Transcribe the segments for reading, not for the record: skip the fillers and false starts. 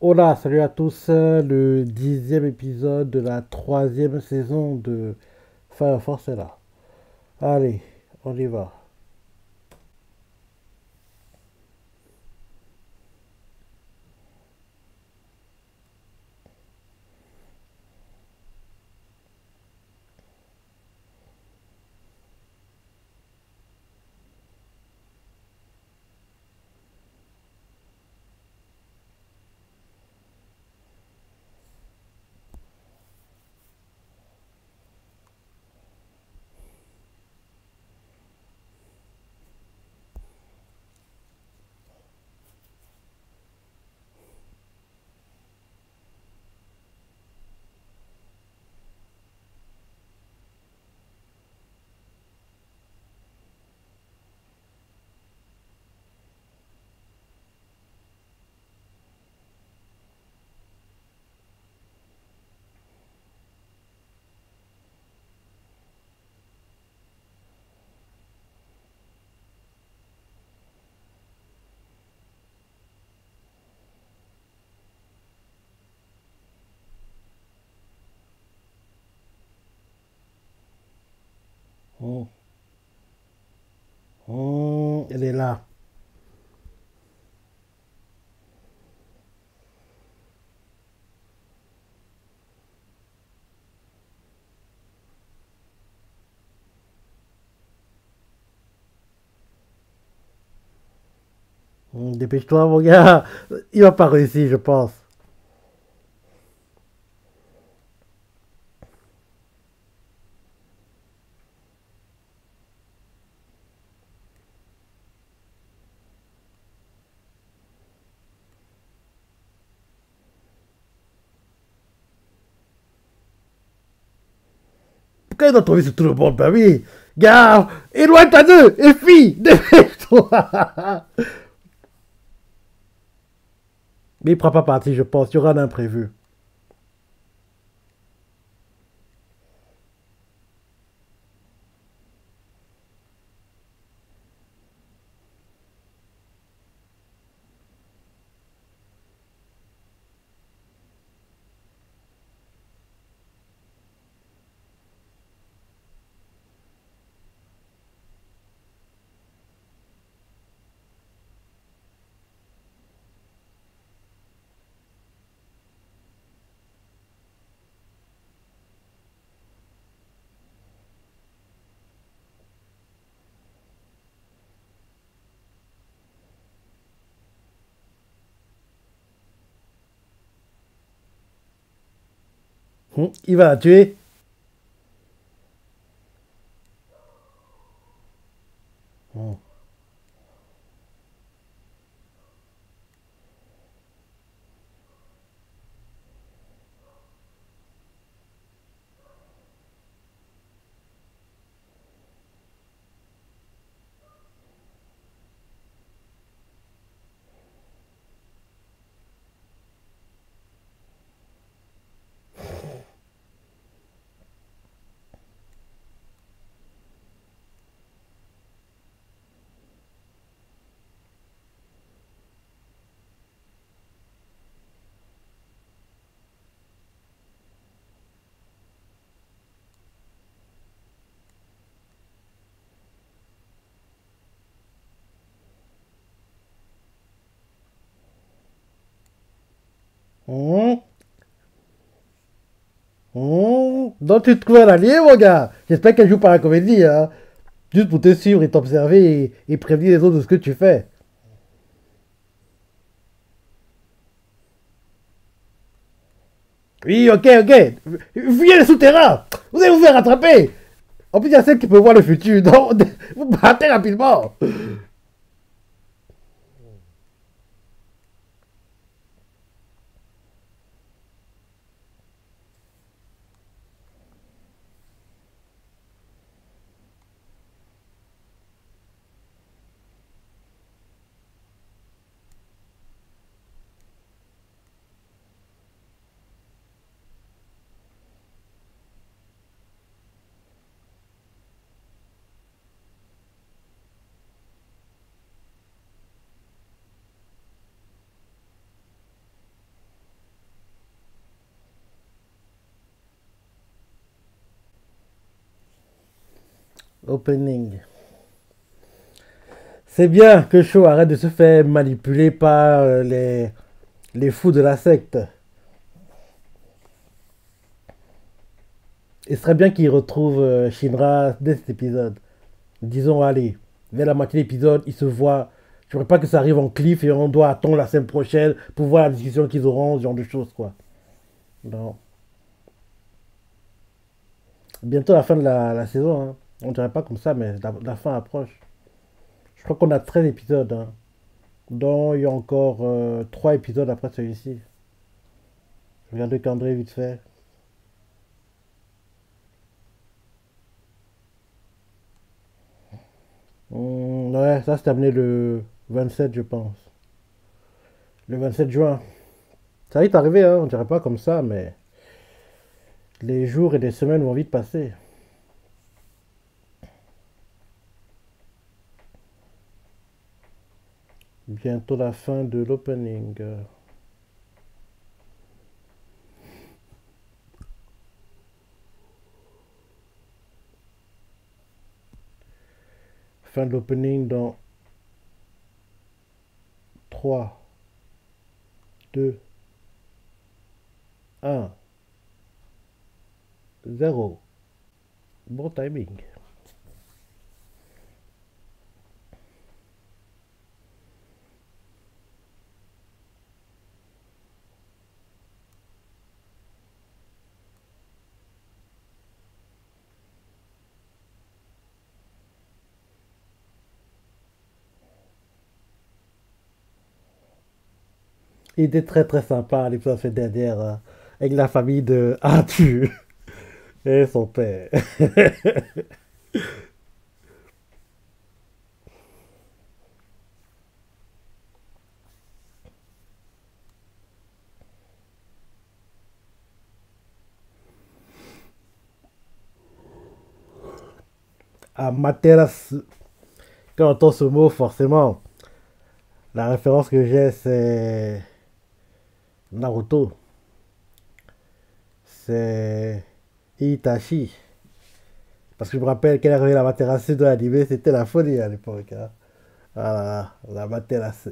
Hola, salut à tous, le 10e épisode de la 3e saison de Fire Force est là. Allez, on y va. Hmm, elle est là. Dépêche-toi, mon gars. Il va pas réussir, je pense. Pourquoi il doit tomber sur tout le monde? Bah oui. Gars, éloigne-toi d'eux. Et fille, dépêche-toi. Mais il prend pas parti, je pense. Il y aura un imprévu. Il va la tuer. Hmm. Hmm. Donc tu te trouves un allié, mon gars. J'espère qu'elle joue pas la comédie, hein. Juste pour te suivre et t'observer et prévenir les autres de ce que tu fais. Oui, ok, ok. Fuyez les souterrains. Vous allez vous faire rattraper. En plus, il y a celle qui peut voir le futur. Donc, vous battez rapidement. Opening. C'est bien que Shaw arrête de se faire manipuler par les fous de la secte. Il serait bien qu'il retrouve Shinra dès cet épisode. Disons, allez, vers la moitié de l'épisode, ils se voient. Je ne voudrais pas que ça arrive en cliff et on doit attendre la semaine prochaine pour voir la discussion qu'ils auront, ce genre de choses, quoi. Non. Bientôt la fin de la saison, hein. On dirait pas comme ça, mais la fin approche. Je crois qu'on a 13 épisodes, hein, dont il y a encore 3 épisodes après celui-ci. Je regarde le calendrier vite fait. Ouais, ça c'est terminé le 27, je pense. Le 27 juin. Ça y est arrivé, hein, on dirait pas comme ça, mais les jours et les semaines vont vite passer. Bientôt la fin de l'opening. Fin de l'opening dans 3, 2, 1, 0. Bon timing. Il était très très sympa l'épisode fait dernière, hein, avec la famille de Arthur et son père. Amaterasu. Quand on entend ce mot, forcément, la référence que j'ai, c'est Naruto. C'est Itachi. Parce que je me rappelle qu'elle avait la Materasu de l'animé, c'était la folie à l'époque, hein. Voilà, la Materasu.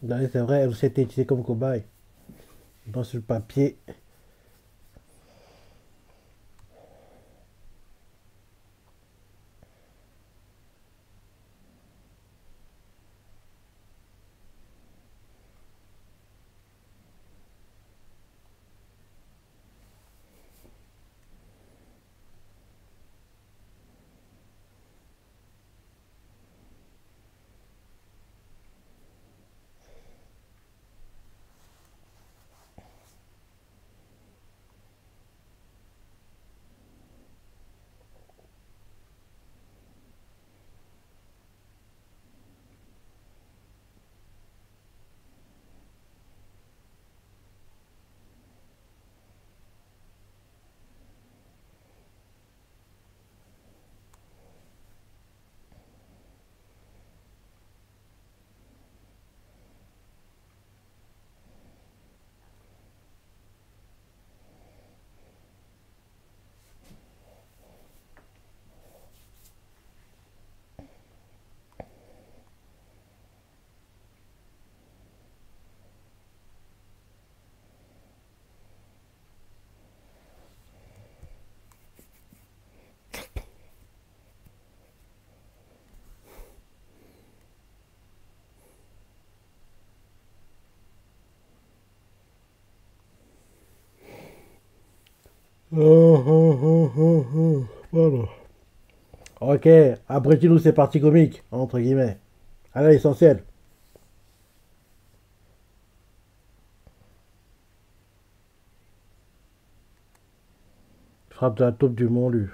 Non, c'est vrai, elle s'était utilisée comme cobaye. Dans ce papier. Voilà. Ok, abrégez-nous ces parties comiques, entre guillemets. Allez, l'essentiel. Frappe de la taupe du Mont-Lu.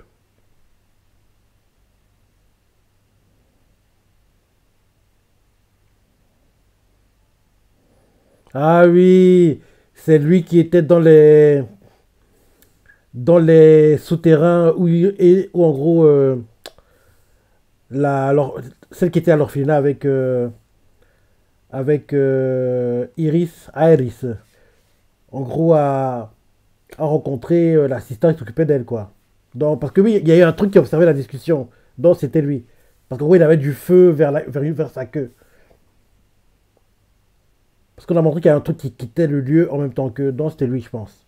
Ah oui, c'est lui qui était dans les souterrains où en gros, celle qui était à l'orphelinat avec Iris, en gros, a rencontré l'assistant qui s'occupait d'elle, quoi. Donc, parce que oui, il y a eu un truc qui observait la discussion. Donc, c'était lui. Parce qu'en gros, il avait du feu vers sa queue. Parce qu'on a montré qu'il y a un truc qui quittait le lieu en même temps que. Donc, c'était lui, je pense.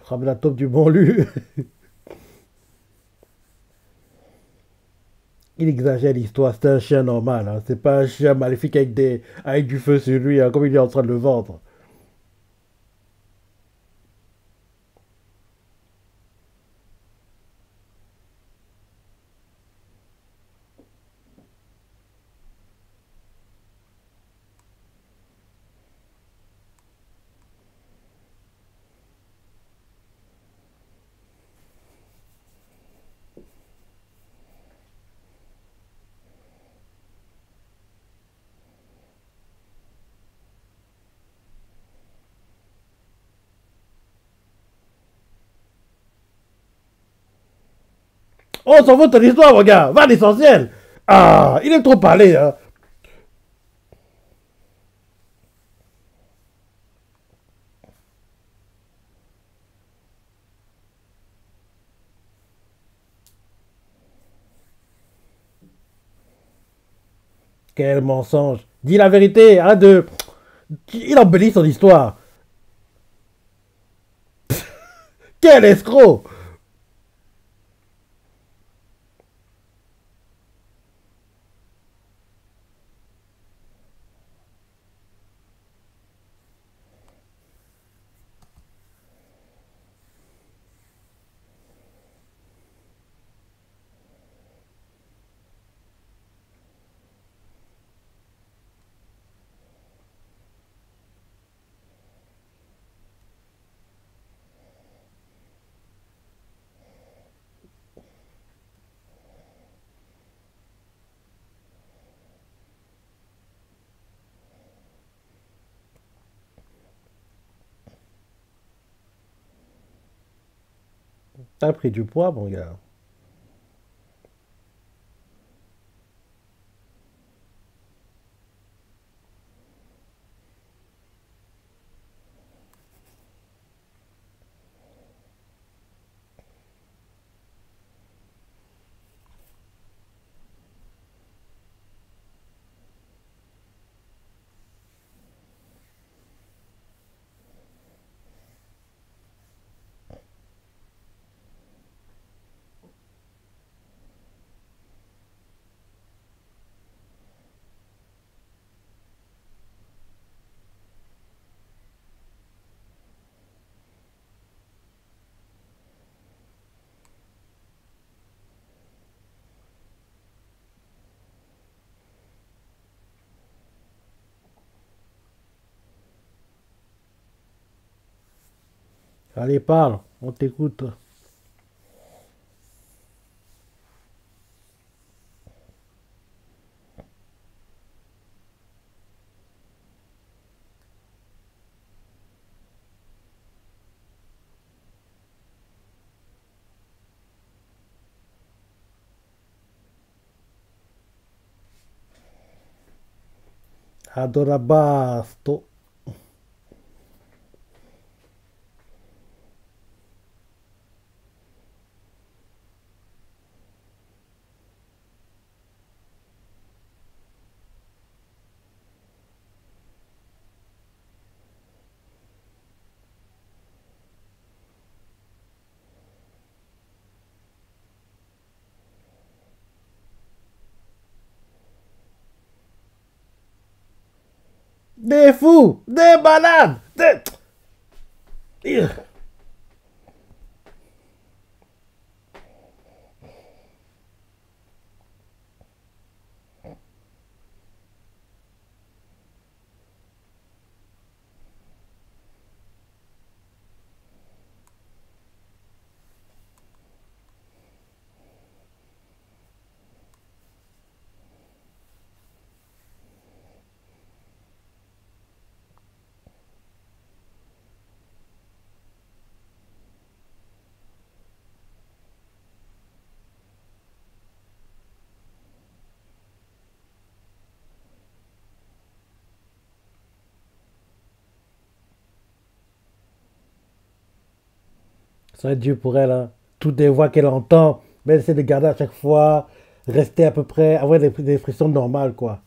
Frappe la taupe du bon lu. Il exagère l'histoire. C'est un chien normal, hein. C'est pas un chien maléfique avec du feu sur lui, hein, comme il est en train de le vendre. Oh, on s'en fout de ton histoire, mon gars. Va à l'essentiel. Ah, il aime trop parler, hein. Quel mensonge. Dis la vérité, hein, de. Il embellit son histoire. Quel escroc. T'as pris du poids, mon gars. Allez, parle. On t'écoute. Adorabasto. Des fous, des malades, des... Ça va être dur pour elle, hein. Toutes les voix qu'elle entend, mais elle essaie de garder à chaque fois, rester à peu près, avoir des expressions normales, quoi.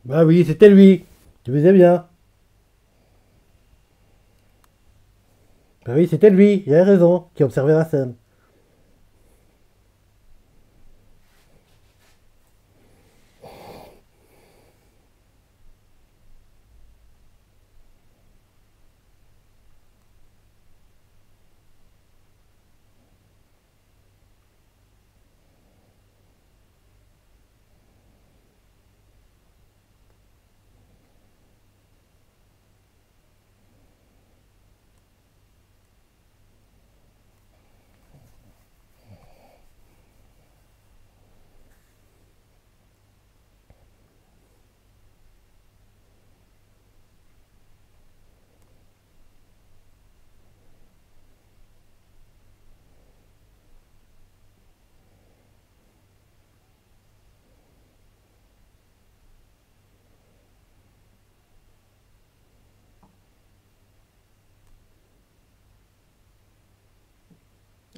Bah oui, c'était lui. Tu faisais bien. Bah oui, c'était lui. Il avait raison. Qui observait la scène.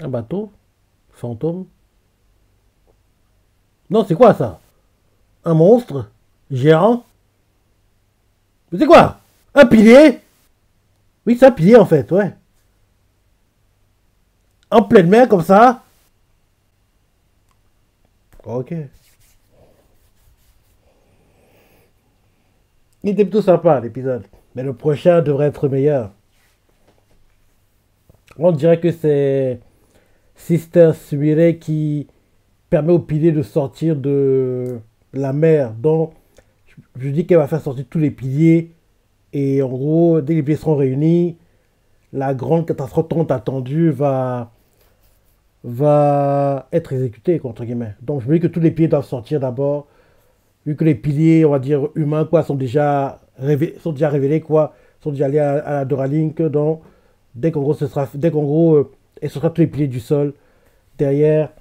Un bateau. Fantôme. Non, c'est quoi ça? Un monstre? Géant? Mais c'est quoi? Un pilier? Oui, c'est un pilier en fait, ouais. En pleine mer comme ça? Ok. Il était plutôt sympa l'épisode. Mais le prochain devrait être meilleur. On dirait que c'est Sister Sumire qui permet au pilier de sortir de la mer. Donc, je dis qu'elle va faire sortir tous les piliers. Et en gros, dès que les piliers seront réunis, la grande catastrophe tant attendue va être exécutée, quoi, entre guillemets. Donc, je me dis que tous les piliers doivent sortir d'abord. Vu que les piliers, on va dire, humains, quoi, sont déjà révélés, quoi, sont déjà allés à la Doralink. Donc, dès qu'en gros, et ce sera tous les piliers du sol. Derrière,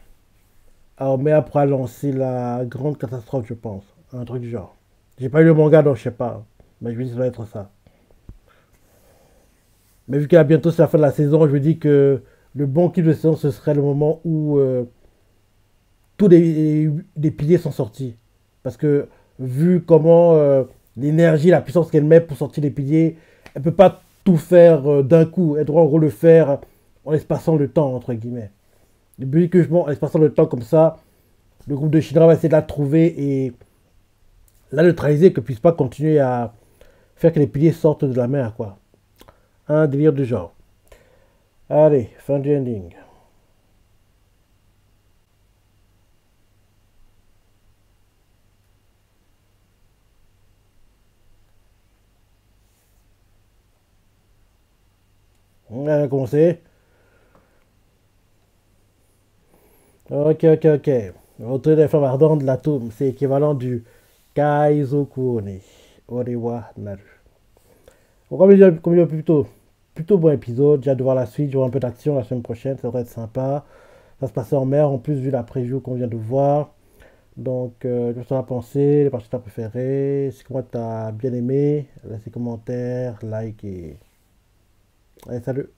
Aomea pourra lancer la grande catastrophe, je pense. Un truc du genre. J'ai pas eu le manga, donc je sais pas. Mais je me dis que ça doit être ça. Mais vu qu'à bientôt c'est la fin de la saison, je me dis que le bon kill de saison, ce serait le moment où tous les piliers sont sortis. Parce que vu comment l'énergie, la puissance qu'elle met pour sortir les piliers, elle peut pas tout faire d'un coup. Elle doit en gros le faire en espaçant le temps, entre guillemets. Le but que je monte en espaçant le temps comme ça, le groupe de Shinra va essayer de la trouver et la neutraliser, que puisse pas continuer à faire que les piliers sortent de la mer, quoi. Un délire du genre. Allez, fin du ending. On a commencé. Ok, ok, ok. Retour des flammes ardentes de l'atome, c'est équivalent du Kaizoku One. Orewa Naru. Bon, comme je disais plutôt bon épisode. J'ai hâte de voir la suite. J'aurai un peu d'action la semaine prochaine. Ça devrait être sympa. Ça se passait en mer. En plus, vu la preview qu'on vient de voir. Donc, je me suis pensé. Les parties que tu as préférées. Si comment tu as bien aimé. Laissez commentaires, like et. Allez, salut.